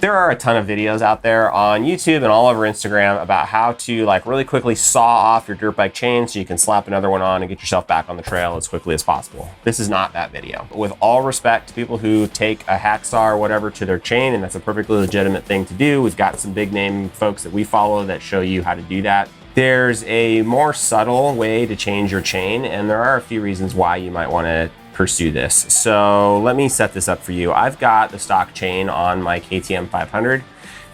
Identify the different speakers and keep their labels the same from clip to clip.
Speaker 1: There are a ton of videos out there on YouTube and all over Instagram about how to like really quickly saw off your dirt bike chain so you can slap another one on and get yourself back on the trail as quickly as possible. This is not that video. With all respect to people who take a hacksaw or whatever to their chain, and that's a perfectly legitimate thing to do. We've got some big name folks that we follow that show you how to do that. There's a more subtle way to change your chain, and there are a few reasons why you might want to pursue this. So let me set this up for you. I've got the stock chain on my KTM 500.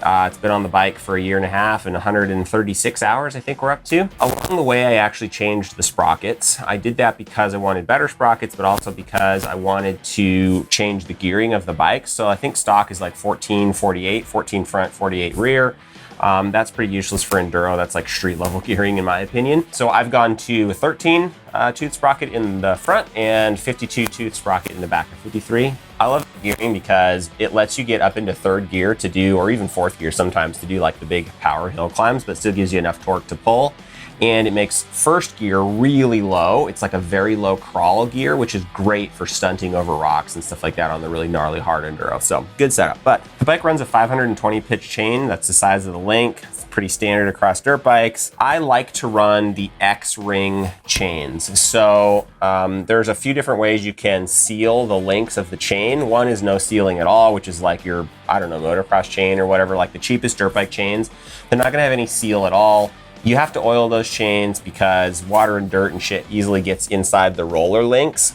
Speaker 1: It's been on the bike for a year and a half and 136 hours, I think we're up to. Along the way, I actually changed the sprockets. I did that because I wanted better sprockets, but also because I wanted to change the gearing of the bike. So I think stock is like 14-48, 14 front, 48 rear. That's pretty useless for enduro. That's like street level gearing in my opinion. So I've gone to a 13 tooth sprocket in the front and 52 tooth sprocket in the back of 53. I love gearing because it lets you get up into third gear to do, or even fourth gear sometimes to do like the big power hill climbs, but still gives you enough torque to pull. And it makes first gear really low. It's like a very low crawl gear, which is great for stunting over rocks and stuff like that on the really gnarly hard enduro. So good setup. But the bike runs a 520 pitch chain. That's the size of the link. It's pretty standard across dirt bikes. I like to run the X-ring chains. So there's a few different ways you can seal the links of the chain. One is no sealing at all, which is like your, I don't know, motocross chain or whatever, like the cheapest dirt bike chains. They're not gonna have any seal at all. You have to oil those chains because water and dirt and shit easily gets inside the roller links.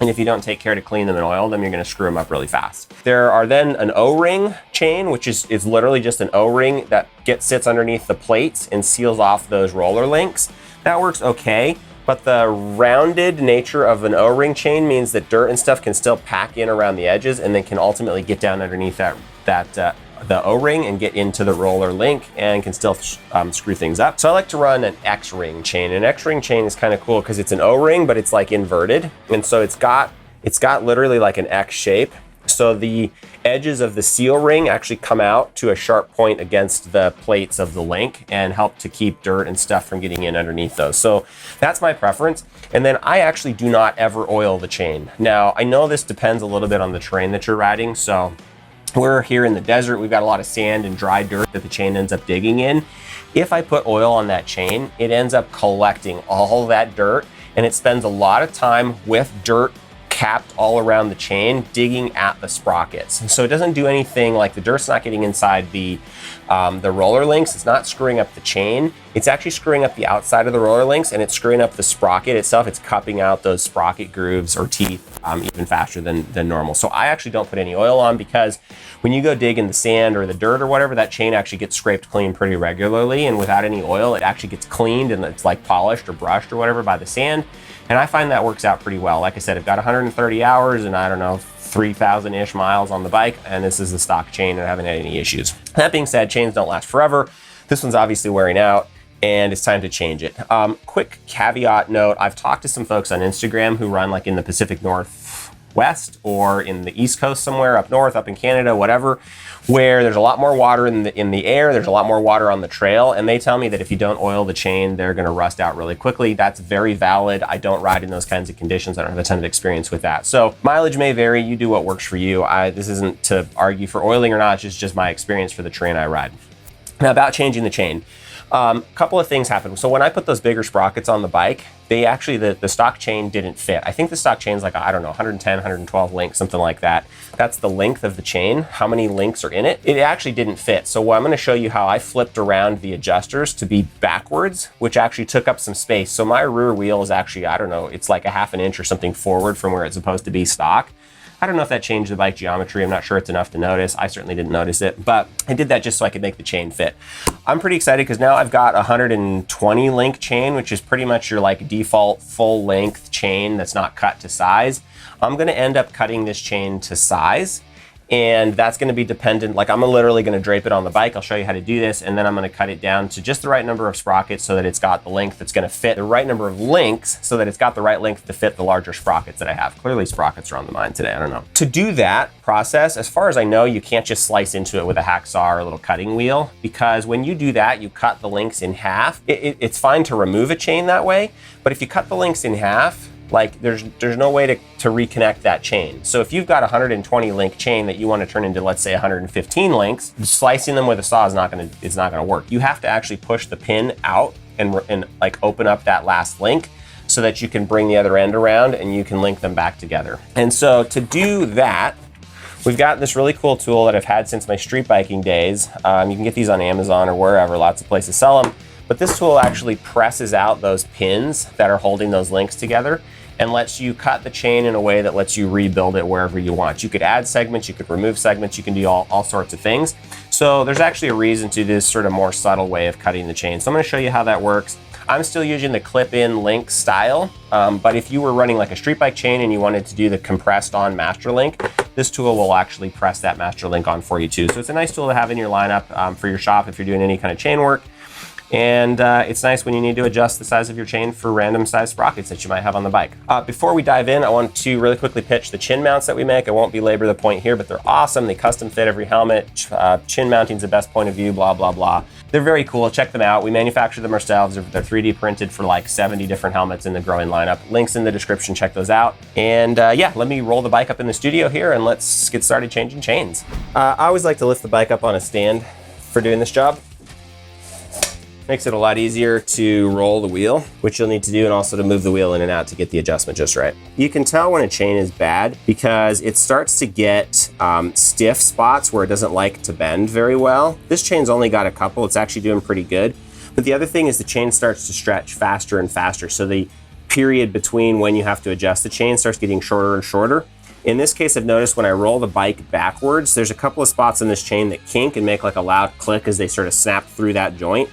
Speaker 1: And if you don't take care to clean them and oil them, you're gonna screw them up really fast. There are then an O-ring chain, which is literally just an O-ring that sits underneath the plates and seals off those roller links. That works okay, but the rounded nature of an O-ring chain means that dirt and stuff can still pack in around the edges and then can ultimately get down underneath the O-ring and get into the roller link and can still screw things up. So I like to run an X-ring chain. An X-ring chain is kind of cool because it's an O-ring, but it's like inverted. And so it's got literally like an X shape. So the edges of the seal ring actually come out to a sharp point against the plates of the link and help to keep dirt and stuff from getting in underneath those. So that's my preference. And then I actually do not ever oil the chain. Now, I know this depends a little bit on the terrain that you're riding. So we're here in the desert. We've got a lot of sand and dry dirt that the chain ends up digging in. If I put oil on that chain, it ends up collecting all that dirt and it spends a lot of time with dirt capped all around the chain, digging at the sprockets. So it doesn't do anything, like the dirt's not getting inside the roller links. It's not screwing up the chain. It's actually screwing up the outside of the roller links and it's screwing up the sprocket itself. It's cupping out those sprocket grooves or teeth even faster than normal. So I actually don't put any oil on because when you go dig in the sand or the dirt or whatever, that chain actually gets scraped clean pretty regularly, and without any oil, it actually gets cleaned and it's like polished or brushed or whatever by the sand. And I find that works out pretty well. Like I said, I've got 130 hours and I don't know, 3,000-ish miles on the bike, and this is the stock chain and I haven't had any issues. That being said, chains don't last forever. This one's obviously wearing out and it's time to change it. Quick caveat note, I've talked to some folks on Instagram who run like in the Pacific Northwest or in the East Coast somewhere up north, up in Canada, whatever, where there's a lot more water in the air, there's a lot more water on the trail, and they tell me that if you don't oil the chain, they're gonna rust out really quickly. That's very valid. I don't ride in those kinds of conditions. I don't have a ton of experience with that. So mileage may vary, you do what works for you. This isn't to argue for oiling or not, it's just my experience for the terrain I ride. Now about changing the chain. Couple of things happen. So when I put those bigger sprockets on the bike, they actually, the stock chain didn't fit. I think the stock chain's like, I don't know, 110, 112 links, something like that. That's the length of the chain, how many links are in it. It actually didn't fit. So I'm gonna show you how I flipped around the adjusters to be backwards, which actually took up some space. So my rear wheel is actually, I don't know, it's like a half an inch or something forward from where it's supposed to be stock. I don't know if that changed the bike geometry. I'm not sure it's enough to notice. I certainly didn't notice it, but I did that just so I could make the chain fit. I'm pretty excited because now I've got a 120 link chain, which is pretty much your like default full length chain that's not cut to size. I'm gonna end up cutting this chain to size, and that's gonna be dependent, like I'm literally gonna drape it on the bike. I'll show you how to do this, and then I'm gonna cut it down to just the right number of sprockets so that it's got the length that's gonna fit, the right number of links so that it's got the right length to fit the larger sprockets that I have. Clearly sprockets are on the mind today, I don't know. To do that process, as far as I know, you can't just slice into it with a hacksaw or a little cutting wheel, because when you do that, you cut the links in half. It's fine to remove a chain that way, but if you cut the links in half, like there's no way to reconnect that chain. So if you've got a 120 link chain that you want to turn into, let's say 115 links, slicing them with a saw is not gonna work. You have to actually push the pin out and like open up that last link so that you can bring the other end around and you can link them back together. And so to do that, we've got this really cool tool that I've had since my street biking days. You can get these on Amazon or wherever, lots of places sell them. But this tool actually presses out those pins that are holding those links together and lets you cut the chain in a way that lets you rebuild it wherever you want. You could add segments, you could remove segments, you can do all sorts of things. So there's actually a reason to this sort of more subtle way of cutting the chain. So I'm gonna show you how that works. I'm still using the clip-in link style, but if you were running like a street bike chain and you wanted to do the compressed on master link, this tool will actually press that master link on for you too. So it's a nice tool to have in your lineup for your shop if you're doing any kind of chain work. And it's nice when you need to adjust the size of your chain for random size sprockets that you might have on the bike. Before we dive in, I want to really quickly pitch the chin mounts that we make. I won't belabor the point here, but they're awesome. They custom fit every helmet. Chin mounting is the best point of view, blah, blah, blah. They're very cool. Check them out. We manufacture them ourselves. They're 3D printed for like 70 different helmets in the growing lineup. Links in the description. Check those out. And yeah, let me roll the bike up in the studio here and let's get started changing chains. I always like to lift the bike up on a stand for doing this job. Makes it a lot easier to roll the wheel, which you'll need to do, and also to move the wheel in and out to get the adjustment just right. You can tell when a chain is bad because it starts to get stiff spots where it doesn't like to bend very well. This chain's only got a couple. It's actually doing pretty good. But the other thing is the chain starts to stretch faster and faster. So the period between when you have to adjust the chain starts getting shorter and shorter. In this case, I've noticed when I roll the bike backwards, there's a couple of spots in this chain that kink and make like a loud click as they sort of snap through that joint.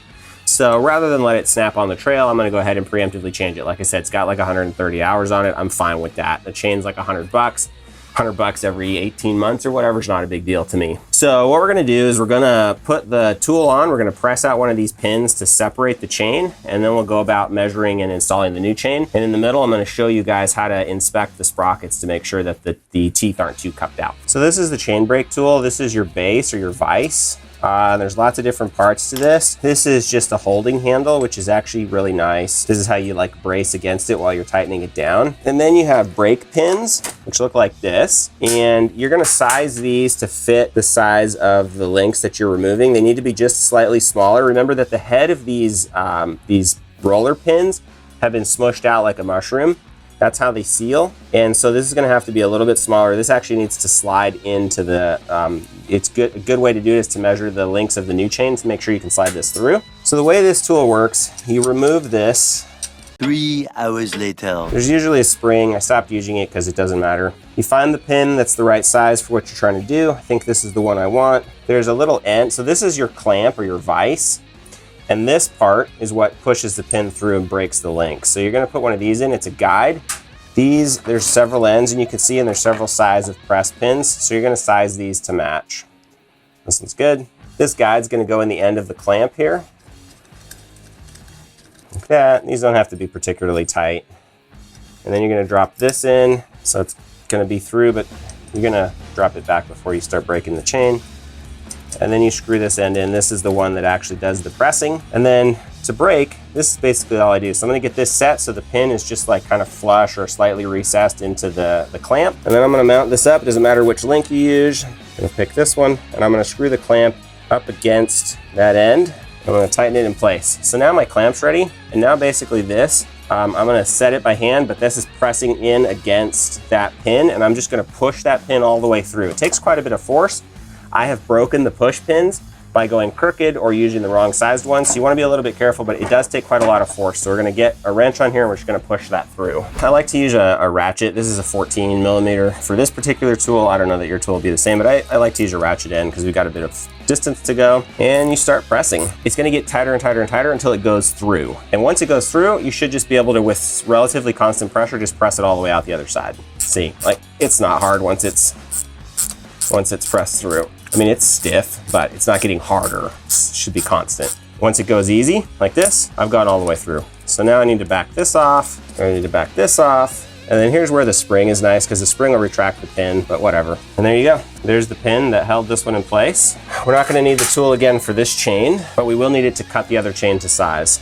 Speaker 1: So rather than let it snap on the trail, I'm gonna go ahead and preemptively change it. Like I said, it's got like 130 hours on it. I'm fine with that. The chain's like $100. $100 every 18 months or whatever is not a big deal to me. So what we're gonna do is we're gonna put the tool on, we're gonna press out one of these pins to separate the chain, and then we'll go about measuring and installing the new chain. And in the middle, I'm gonna show you guys how to inspect the sprockets to make sure that the teeth aren't too cupped out. So this is the chain brake tool. This is your base or your vise. There's lots of different parts to this. This is just a holding handle, which is actually really nice. This is how you like brace against it while you're tightening it down. And then you have brake pins, which look like this. And you're gonna size these to fit the size of the links that you're removing. They need to be just slightly smaller. Remember that the head of these roller pins have been smushed out like a mushroom. That's how they seal. And so this is gonna have to be a little bit smaller. This actually needs to slide into the, a good way to do it is to measure the links of the new chain to make sure you can slide this through. So the way this tool works, you remove this.
Speaker 2: 3 hours later.
Speaker 1: There's usually a spring. I stopped using it because it doesn't matter. You find the pin that's the right size for what you're trying to do. I think this is the one I want. There's a little end. So this is your clamp or your vise. And this part is what pushes the pin through and breaks the link. So you're gonna put one of these in, it's a guide. There's several ends and you can see, and there's several sizes of press pins. So you're gonna size these to match. This one's good. This guide's gonna go in the end of the clamp here. Like that. These don't have to be particularly tight. And then you're gonna drop this in. So it's gonna be through, but you're gonna drop it back before you start breaking the chain. And then you screw this end in. This is the one that actually does the pressing. And then to break, this is basically all I do. So I'm gonna get this set so the pin is just like kind of flush or slightly recessed into the clamp. And then I'm gonna mount this up. It doesn't matter which link you use. I'm gonna pick this one and I'm gonna screw the clamp up against that end. I'm gonna tighten it in place. So now my clamp's ready. And now basically this, I'm gonna set it by hand, but this is pressing in against that pin. And I'm just gonna push that pin all the way through. It takes quite a bit of force. I have broken the push pins by going crooked or using the wrong sized ones. So you wanna be a little bit careful, but it does take quite a lot of force. So we're gonna get a wrench on here and we're just gonna push that through. I like to use a ratchet. This is a 14 millimeter. For this particular tool, I don't know that your tool will be the same, but I like to use a ratchet end because we've got a bit of distance to go. And you start pressing. It's gonna get tighter and tighter and tighter until it goes through. And once it goes through, you should just be able to, with relatively constant pressure, just press it all the way out the other side. See, like it's not hard once it's pressed through. I mean, it's stiff, but it's not getting harder. It should be constant. Once it goes easy, like this, I've gone all the way through. So now I need to back this off, I need to back this off, and then here's where the spring is nice because the spring will retract the pin, but whatever. And there you go. There's the pin that held this one in place. We're not gonna need the tool again for this chain, but we will need it to cut the other chain to size.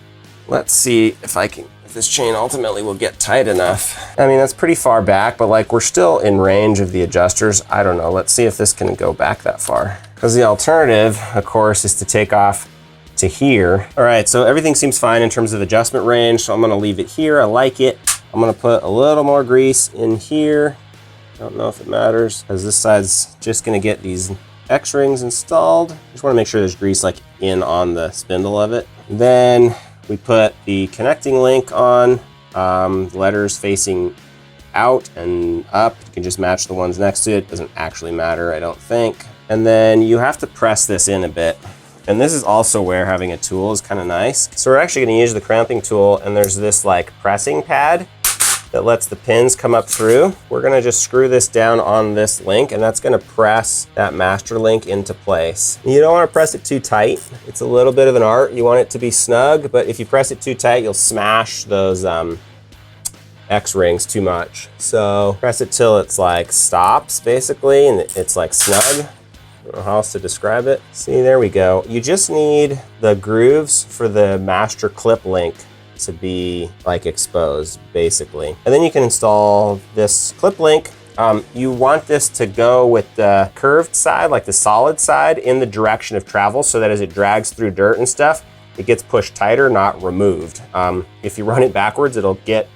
Speaker 1: Let's see if this chain ultimately will get tight enough. I mean, that's pretty far back, but like we're still in range of the adjusters. I don't know, let's see if this can go back that far. Because the alternative, of course, is to take off to here. All right, so everything seems fine in terms of adjustment range, so I'm gonna leave it here. I like it. I'm gonna put a little more grease in here. Don't know if it matters, because this side's just gonna get these X-rings installed. Just wanna make sure there's grease like in on the spindle of it. Then we put the connecting link on, letters facing out and up. You can just match the ones next to it. Doesn't actually matter, I don't think. And then you have to press this in a bit. And this is also where having a tool is kind of nice. So we're actually gonna use the cramping tool, and there's this like pressing pad that lets the pins come up through. We're gonna just screw this down on this link, and that's gonna press that master link into place. You don't wanna press it too tight. It's a little bit of an art. You want it to be snug, but if you press it too tight, you'll smash those X-rings too much. So press it till it's like stops basically, and it's like snug. I don't know how else to describe it. See, there we go. You just need the grooves for the master clip link to be like exposed basically. And then you can install this clip link. You want this to go with the curved side, like the solid side, in the direction of travel, so that as it drags through dirt and stuff, it gets pushed tighter, not removed. If you run it backwards, it'll get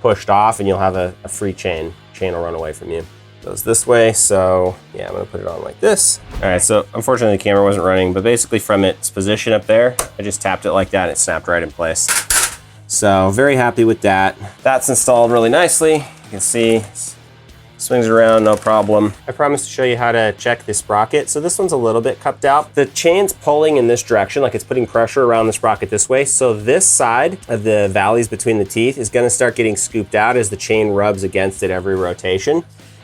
Speaker 1: pushed off and you'll have a free chain. Chain will run away from you. Goes this way, so yeah, I'm gonna put it on like this. All right, so unfortunately the camera wasn't running, but basically from its position up there, I just tapped it like that and it snapped right in place. So very happy with that. That's installed really nicely. You can see, swings around, no problem. I promised to show you how to check this sprocket. So this one's a little bit cupped out. The chain's pulling in this direction, like it's putting pressure around the sprocket this way. So this side of the valleys between the teeth is gonna start getting scooped out as the chain rubs against it every rotation.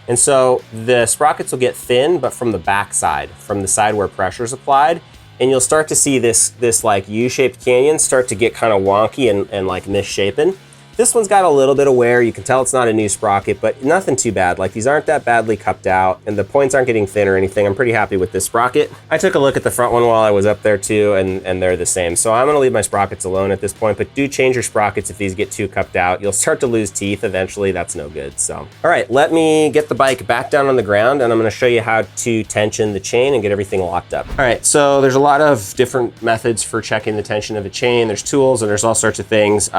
Speaker 1: And so the sprockets will get thin, but from the back side, from the side where pressure is applied. And you'll start to see this like U-shaped canyon start to get kind of wonky and like misshapen. This one's got a little bit of wear. You can tell it's not a new sprocket, but nothing too bad. Like these aren't that badly cupped out and the points aren't getting thin or anything. I'm pretty happy with this sprocket. I took a look at the front one while I was up there too, and they're the same. So I'm gonna leave my sprockets alone at this point, but do change your sprockets if these get too cupped out. You'll start to lose teeth eventually. That's no good, so. All right, let me get the bike back down on the ground and I'm gonna show you how to tension the chain and get everything locked up. All right, so there's a lot of different methods for checking the tension of a chain. There's tools and there's all sorts of things.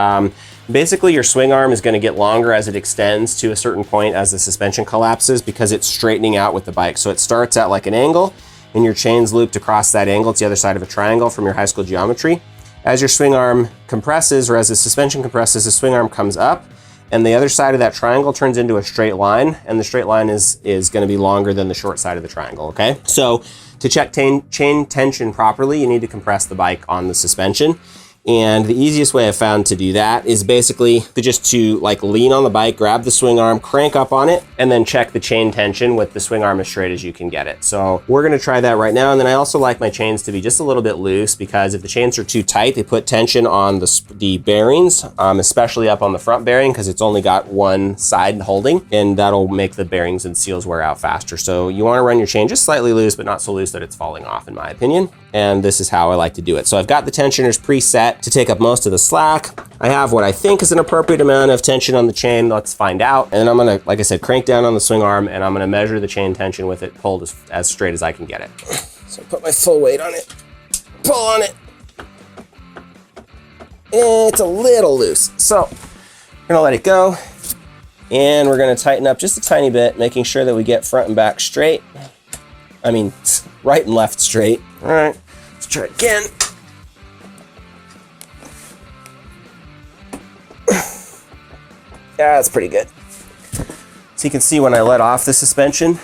Speaker 1: Basically, your swing arm is going to get longer as it extends to a certain point as the suspension collapses because it's straightening out with the bike. So it starts at like an angle and your chain's looped across that angle. It's the other side of a triangle from your high school geometry. As your swing arm compresses, or as the suspension compresses, the swing arm comes up and the other side of that triangle turns into a straight line, and the straight line is going to be longer than the short side of the triangle, okay? So to check chain tension properly, you need to compress the bike on the suspension. And the easiest way I've found to do that is basically to like lean on the bike, grab the swing arm, crank up on it, and then check the chain tension with the swing arm as straight as you can get it. So we're gonna try that right now. And then I also like my chains to be just a little bit loose, because if the chains are too tight, they put tension on the bearings, especially up on the front bearing, because it's only got one side holding, and that'll make the bearings and seals wear out faster. So you wanna run your chain just slightly loose, but not so loose that it's falling off, in my opinion. And this is how I like to do it. So I've got the tensioners preset to take up most of the slack. I have what I think is an appropriate amount of tension on the chain. Let's find out. And then I'm gonna, like I said, crank down on the swing arm, and I'm gonna measure the chain tension with it pulled as straight as I can get it. So put my full weight on it, pull on it. It's a little loose. So we're gonna let it go, and we're gonna tighten up just a tiny bit, making sure that we get front and back straight. I mean, right and left straight. All right, let's try it again. Yeah, that's pretty good. So you can see when I let off the suspension,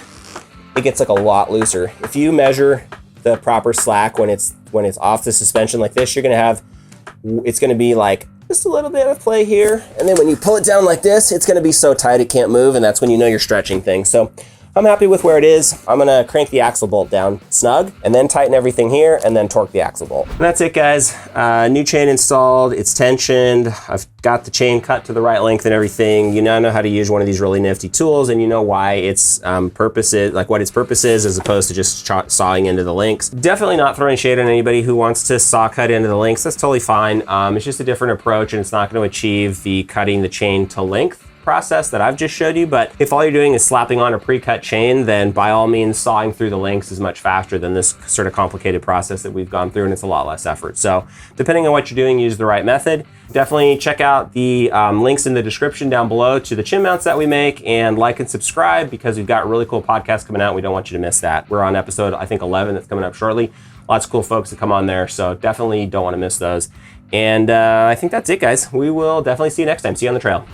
Speaker 1: it gets like a lot looser. If you measure the proper slack when it's off the suspension like this, it's gonna be like just a little bit of play here. And then when you pull it down like this, it's gonna be so tight it can't move, and that's when you know you're stretching things. So I'm happy with where it is. I'm gonna crank the axle bolt down snug and then tighten everything here and then torque the axle bolt. And that's it, guys. New chain installed, it's tensioned. I've got the chain cut to the right length and everything. You now know how to use one of these really nifty tools, and you know why its purpose is, like what its purpose is, as opposed to just sawing into the links. Definitely not throwing shade on anybody who wants to saw cut into the links. That's totally fine. It's just a different approach, and it's not going to achieve the cutting the chain to length process that I've just showed you. But if all you're doing is slapping on a pre-cut chain, then by all means sawing through the links is much faster than this sort of complicated process that we've gone through, and it's a lot less effort. So depending on what you're doing, use the right method. Definitely check out the links in the description down below to the chin mounts that we make, and like and subscribe because we've got really cool podcasts coming out. We don't want you to miss that. We're on episode, I think, 11 that's coming up shortly. Lots of cool folks that come on there, so definitely don't want to miss those. And I think that's it, guys. We will definitely see you next time. See you on the trail.